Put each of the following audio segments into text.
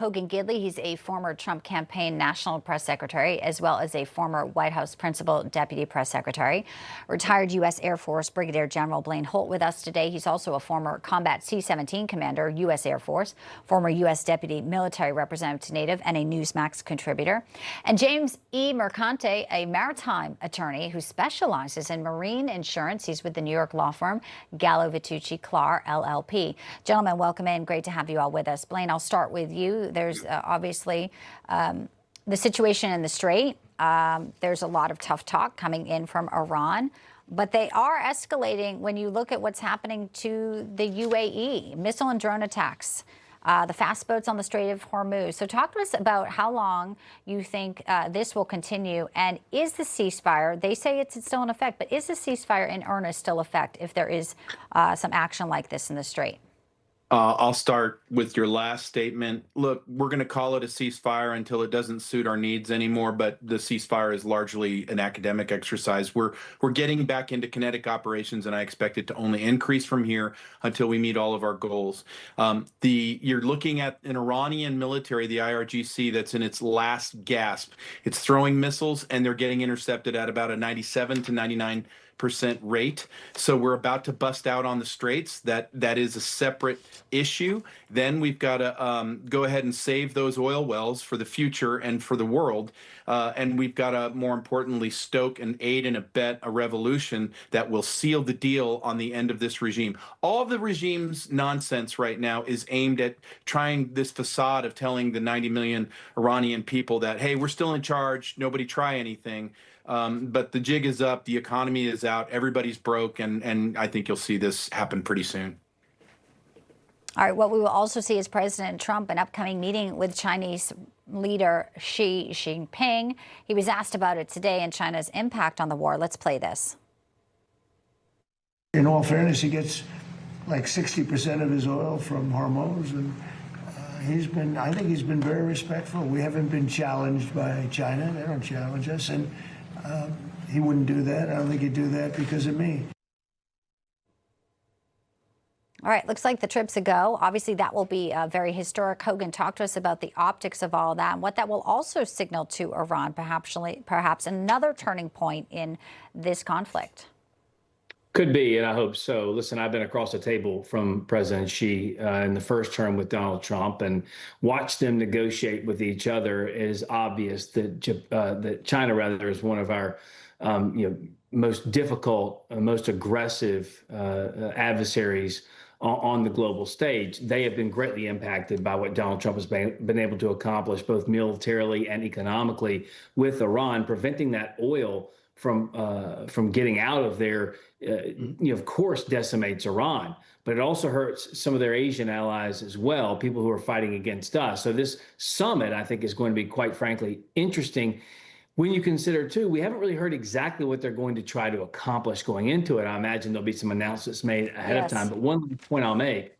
Hogan Gidley, he's a former Trump campaign national press secretary, as well as a former White House principal deputy press secretary. Retired U.S. Air Force Brigadier General Blaine Holt with us today. He's also a former combat C-17 commander, U.S. Air Force, former U.S. deputy military representative to NATO, and a Newsmax contributor. And James E. Mercante, a maritime attorney who specializes in marine insurance. He's with the New York law firm Gallo Vitucci Clark LLP. Gentlemen, welcome in. Great to have you all with us. Blaine, I'll start with you. There's obviously the situation in the Strait. There's a lot of tough talk coming in from Iran, but they are escalating when you look at what's happening to the UAE, missile and drone attacks, the fast boats on the Strait of Hormuz. So talk to us about how long you think this will continue, and is the ceasefire, they say it's still in effect, but is the ceasefire in earnest still in effect if there is some action like this in the Strait? I'll start with your last statement. Look, we're going to call it a ceasefire until it doesn't suit our needs anymore, but the ceasefire is largely an academic exercise. We're getting back into kinetic operations, and I expect it to only increase from here until we meet all of our goals. You're looking at an Iranian military, the IRGC, that's in its last gasp. It's throwing missiles, and they're getting intercepted at about a 97 to 99% rate. So we're about to bust out on the straits. That is a separate issue. Then we've got to go ahead and save those oil wells for the future and for the world. And we've got to, more importantly, stoke and aid and abet a revolution that will seal the deal on the end of this regime. All of the regime's nonsense right now is aimed at trying this facade of telling the 90 million Iranian people that, hey, we're still in charge, nobody try anything. But the jig is up, the economy is out, everybody's broke, and I think you'll see this happen pretty soon. All right, what we will also see is President Trump, an upcoming meeting with Chinese leader Xi Jinping. He was asked about it today and China's impact on the war. Let's play this. In all fairness, he gets like 60% of his oil from Hormuz, and I think he's been very respectful. We haven't been challenged by China. They don't challenge us, and he wouldn't do that. I don't think he'd do that because of me. All right, looks like the trip's a go. Obviously, that will be very historic. Hogan, talk to us about the optics of all that and what that will also signal to Iran, perhaps another turning point in this conflict. Could be, and I hope so. Listen, I've been across the table from President Xi in the first term with Donald Trump, and watched them negotiate with each other. It is obvious that that China, rather, is one of our most difficult, most aggressive adversaries on the global stage. They have been greatly impacted by what Donald Trump has been able to accomplish, both militarily and economically, with Iran, preventing that oil from getting out of there. Of course, decimates Iran, but it also hurts some of their Asian allies as well, people who are fighting against us. So this summit, I think, is going to be, quite frankly, interesting. When you consider, too, we haven't really heard exactly what they're going to try to accomplish going into it. I imagine there'll be some announcements made ahead of time. But one point I'll make,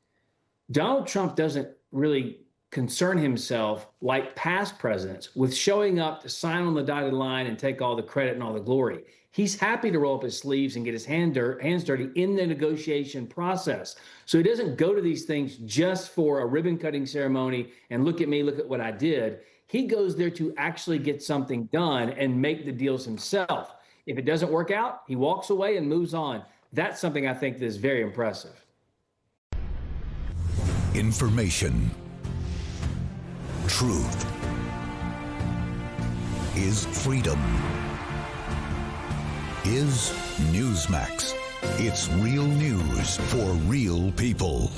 Donald Trump doesn't really concern himself, like past presidents, with showing up to sign on the dotted line and take all the credit and all the glory. He's happy to roll up his sleeves and get his hands dirty in the negotiation process. So he doesn't go to these things just for a ribbon cutting ceremony and look at me, look at what I did. He goes there to actually get something done and make the deals himself. If it doesn't work out, he walks away and moves on. That's something I think that is very impressive. Information. Truth is freedom. Is Newsmax. It's real news for real people.